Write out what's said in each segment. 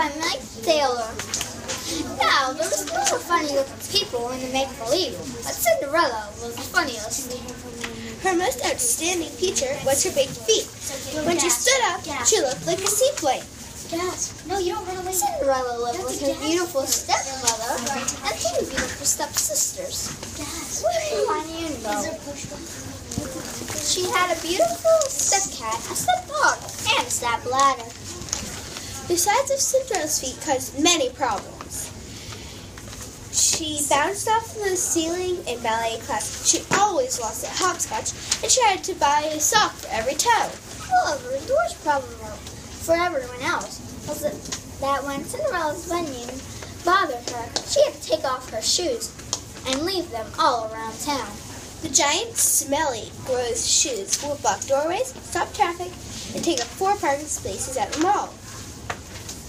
I'm like Taylor. Now, there was more funny-looking people in the make-believe, but Cinderella was the funniest. Her most outstanding feature was her big feet. When she stood up, she looked like a seaplane. No, you don't run away. Cinderella lived with her beautiful stepmother and two beautiful stepsisters. Funny and go. She had a beautiful stepcat, a stepdog, and a stepladder. The size of Cinderella's feet caused many problems. She bounced off the ceiling in ballet class. She always lost at hopscotch, and she had to buy a sock for every toe. However, the worst problem for everyone else was that when Cinderella's bunion bothered her, she had to take off her shoes and leave them all around town. The giant, smelly, gross shoes will block doorways, stop traffic, and take up 4 parking spaces at the mall.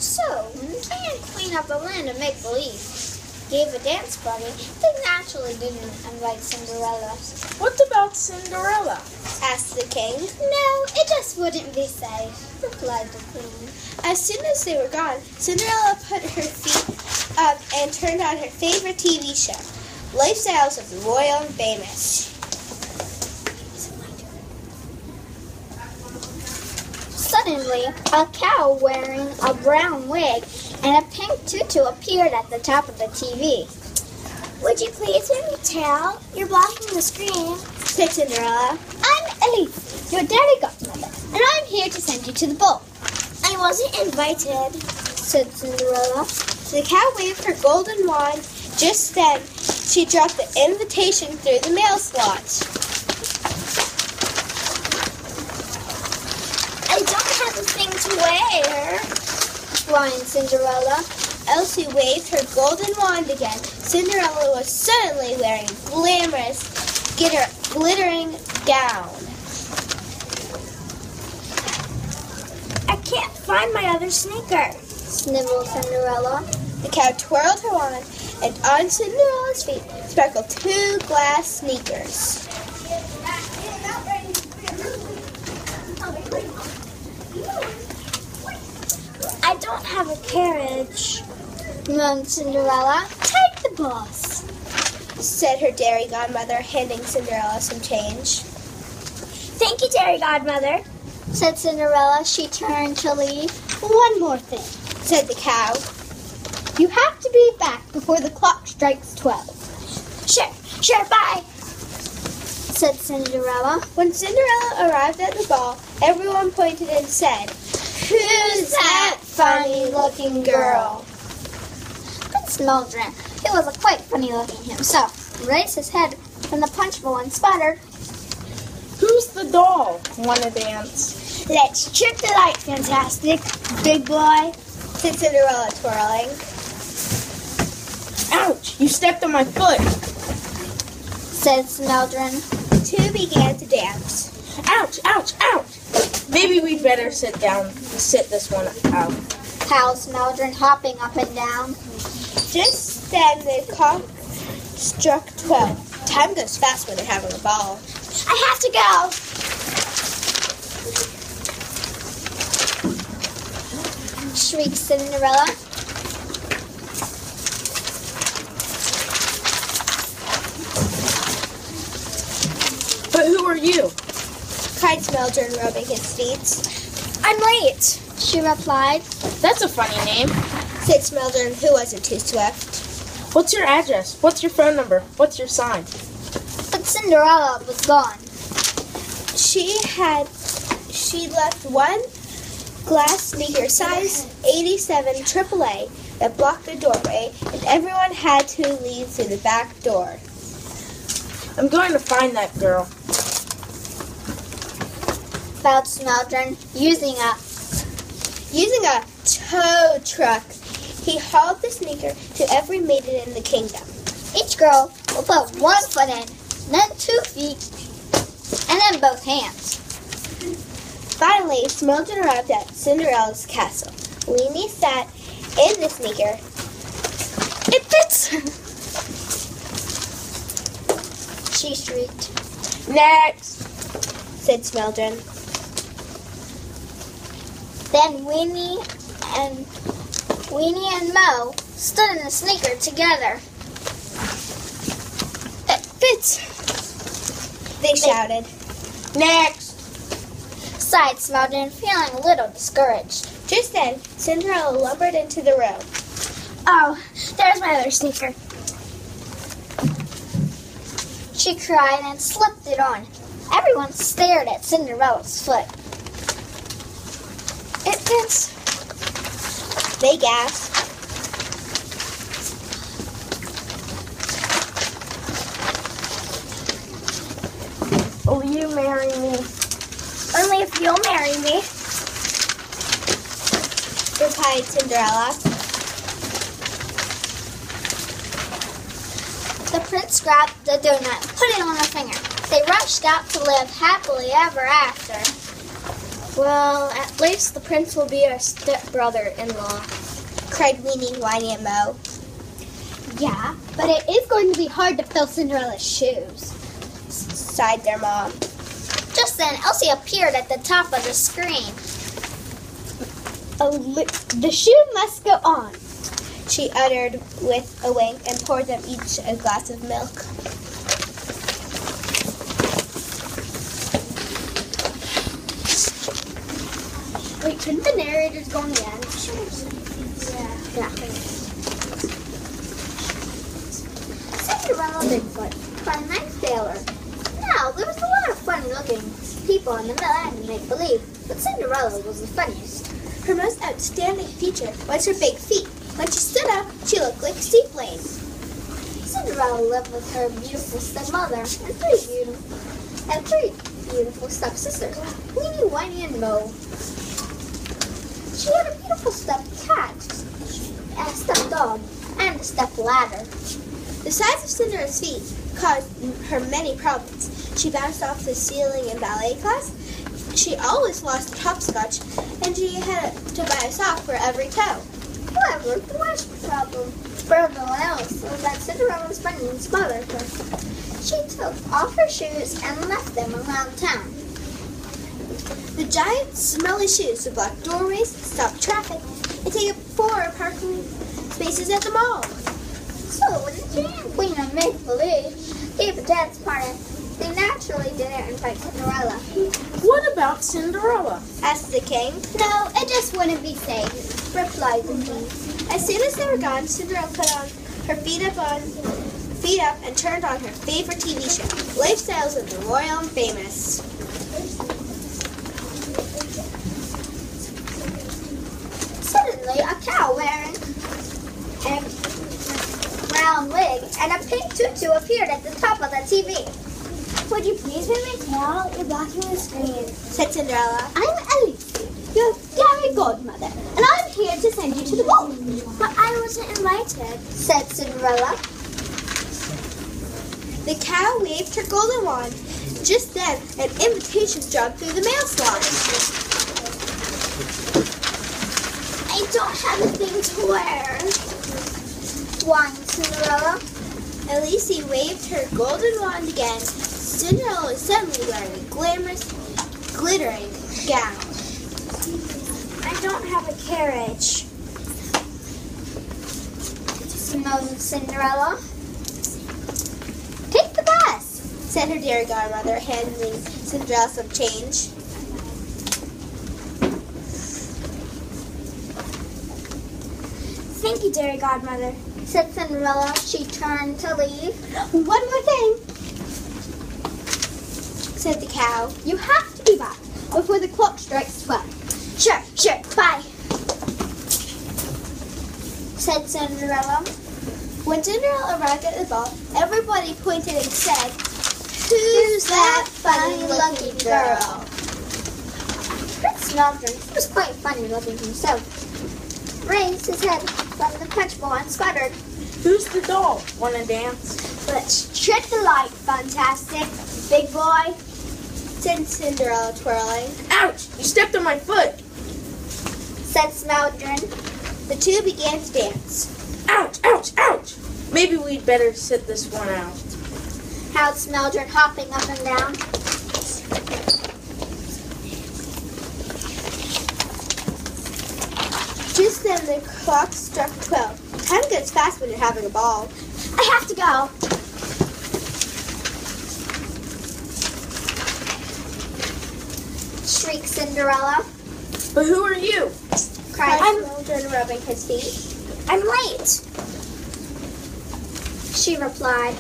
So, when the king and queen of the land of make-believe gave a dance party, they naturally didn't invite Cinderella. What about Cinderella? Asked the king. No, it just wouldn't be safe, replied the queen. As soon as they were gone, Cinderella put her feet up and turned on her favorite TV show, Lifestyles of the Royal and Famous. Suddenly, a cow wearing a brown wig and a pink tutu appeared at the top of the TV. Would you please ring the tail? You're blocking the screen, said Cinderella. I'm Elise, your daddy godmother, and I'm here to send you to the ball. I wasn't invited, said Cinderella. The cow waved her golden wand. Just then, she dropped the invitation through the mail slot. I don't have a thing to wear, whined Cinderella. Elsie waved her golden wand again. Cinderella was suddenly wearing a glamorous, glittering gown. I can't find my other sneaker, snivelled Cinderella. The cow twirled her wand, and on Cinderella's feet sparkled 2 glass sneakers. I don't have a carriage, moaned Cinderella. Take the bus, said her dairy godmother, handing Cinderella some change. Thank you, dairy godmother, said Cinderella. She turned to leave. One more thing, said the cow. You have to be back before the clock strikes 12. Sure, bye, said Cinderella. When Cinderella arrived at the ball, everyone pointed and said, "Who's that funny-looking girl?" But Smoldrin, who was quite funny-looking himself, raised his head from the punch bowl and sputtered, Who's the doll? Wanna dance? Let's trip the light, fantastic, big boy, said Cinderella, twirling. Ouch! You stepped on my foot! said Smoldrin. The 2 began to dance. Ouch! Ouch! Ouch! Maybe we'd better sit this one out. Howled Smoldrin, hopping up and down. Just then the clock struck 12. Time goes fast when they're having a ball. I have to go, shrieked Cinderella. But who are you? cried Smoldrin, rubbing his feet. I'm late, she replied. That's a funny name, said Smoldrin, who wasn't too swift. What's your address? What's your phone number? What's your sign? But Cinderella was gone. She left 1 glass sneaker, size 87 AAA, that blocked the doorway, and everyone had to leave through the back door. I'm going to find that girl, vowed Smoldrin, using a tow truck. He hauled the sneaker to every maiden in the kingdom. Each girl will put 1 foot in, then 2 feet, and then both hands. Finally, Smoldrin arrived at Cinderella's castle. Weenie sat in the sneaker. It fits! she shrieked. Next, said Smoldrin. Then Weenie and Weenie and Mo stood in the sneaker together. It fits, they shouted. Next. Sighed Smeldron, feeling a little discouraged. Just then, Cinderella lumbered into the room. Oh, there's my other sneaker, she cried and slipped it on. Everyone stared at Cinderella's foot. It fits, they gasped. Will you marry me? Only if you'll marry me, replied Cinderella. The prince grabbed the donut and put it on her finger. They rushed out to live happily ever after. Well, at least the prince will be our stepbrother-in-law, cried Weenie, Whiny, and Mo. Yeah, but it is going to be hard to fill Cinderella's shoes, sighed their mom. Just then, Elsie appeared at the top of the screen. The shoe must go on, she uttered with a wink and poured them each a glass of milk. Wait, shouldn't the narrators go on the end? Yeah. Cinderella Big Foot by Night Sailor. Now, there was a lot of funny-looking people in the land and make-believe, but Cinderella was the funniest. Her most outstanding feature was her big feet. When she stood up, she looked like a seaplane. Cinderella lived with her beautiful stepmother and three beautiful stepsisters, Weenie, Whiny, and Mo. She had a beautiful stuffed cat, a stuffed dog, and a stuffed ladder. The size of Cinderella's feet caused her many problems. She bounced off the ceiling in ballet class. She always lost hopscotch, and she had to buy a sock for every toe. However, the worst problem for everyone else was that Cinderella was funny and smothered her. She took off her shoes and left them around town. The giant, smelly shoes would block doorways, stop traffic, and take up 4 parking spaces at the mall. So when the king and queen of make-believe gave a dance party, they naturally didn't invite Cinderella. What about Cinderella? Asked the king. No, it just wouldn't be safe, replied the king. As soon as they were gone, Cinderella put on her feet up and turned on her favorite TV show, Lifestyles of the Royal and Famous. Suddenly, a cow wearing a brown wig and a pink tutu appeared at the top of the TV. Would you please move my tail? You're blocking the screen, said Cinderella. I'm Elise, your fairy godmother, and I'm here to send you to the ball. But I wasn't invited, said Cinderella. The cow waved her golden wand. Just then, an invitation dropped through the mail slot. I don't have a thing to wear, whined Cinderella. Elise waved her golden wand again. Cinderella was suddenly wearing a glamorous, glittering gown. I don't have a carriage, moaned Cinderella. Take the bus, said her dear godmother, handing Cinderella some change. Thank you, dear godmother, said Cinderella. She turned to leave. One more thing, said the cow. you have to be back before the clock strikes 12. Sure, bye, said Cinderella. When Cinderella arrived at the ball, everybody pointed and said, "Who's that funny-looking girl?" Prince Smeldron was quite funny looking himself. Raised his head from the punch bowl and sputtered, Who's the doll? Wanna dance? Let's trick the light, fantastic, big boy. said Cinderella, twirling. Ouch! You stepped on my foot! said Smeldron. The two began to dance. Ouch! Ouch! Ouch! Maybe we'd better sit this one out. Howled Smeldron, hopping up and down. Just Just then the clock struck 12. Time goes fast when you're having a ball. I have to go. Shrieked Cinderella. But who are you? Cried I'm- Mildred, rubbing his feet. I'm late. She replied.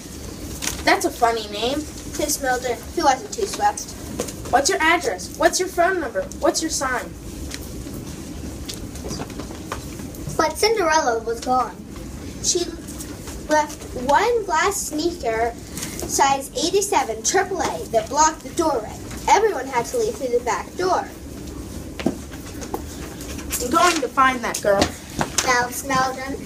That's a funny name. Says Mildred, who wasn't too swept. What's your address? What's your phone number? What's your sign? But Cinderella was gone. She left one glass sneaker, size 87 AAA, that blocked the doorway. Everyone had to leave through the back door. I'm going to find that girl. Now, Smeldon,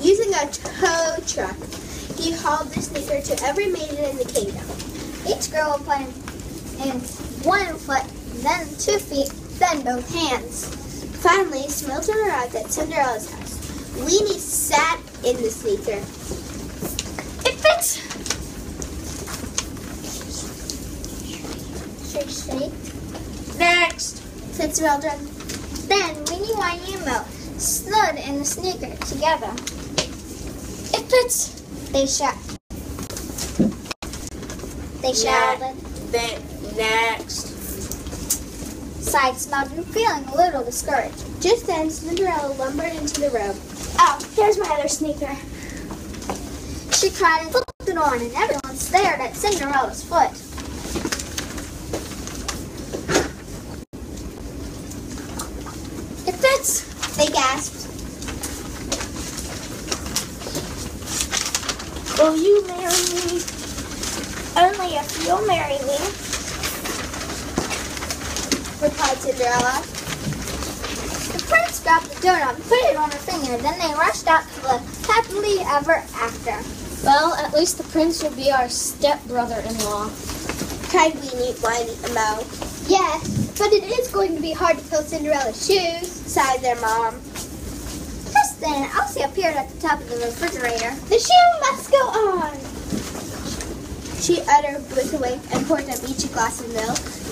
Using a tow truck, he hauled the sneaker to every maiden in the kingdom. each girl will put in 1 foot, then 2 feet, then both hands. Finally, Mildred arrived at Cinderella's house. Weenie sat in the sneaker. It fits. She shrieked. Next. Said Mildred. Then Weenie, Whiny, and Mo stood in the sneaker together. It fits. They shouted. Then next. Sighed Smeldon, feeling a little discouraged. Just then, Cinderella lumbered into the room. Oh, here's my other sneaker. She cried and flipped it on, and everyone stared at Cinderella's foot. It fits. They gasped. Will you marry me? Only if you'll marry me, Replied Cinderella. the prince grabbed the doorknob and put it on her finger. Then they rushed out to live happily ever after. Well, at least the prince will be our step-brother-in-law. Cried Weenie, Whiny, and Mo. Yes, but it is going to be hard to fill Cinderella's shoes. Sighed their mom. Just then, Elsie appeared at the top of the refrigerator. The show must go on. She uttered with a wink and poured up each a glass of milk.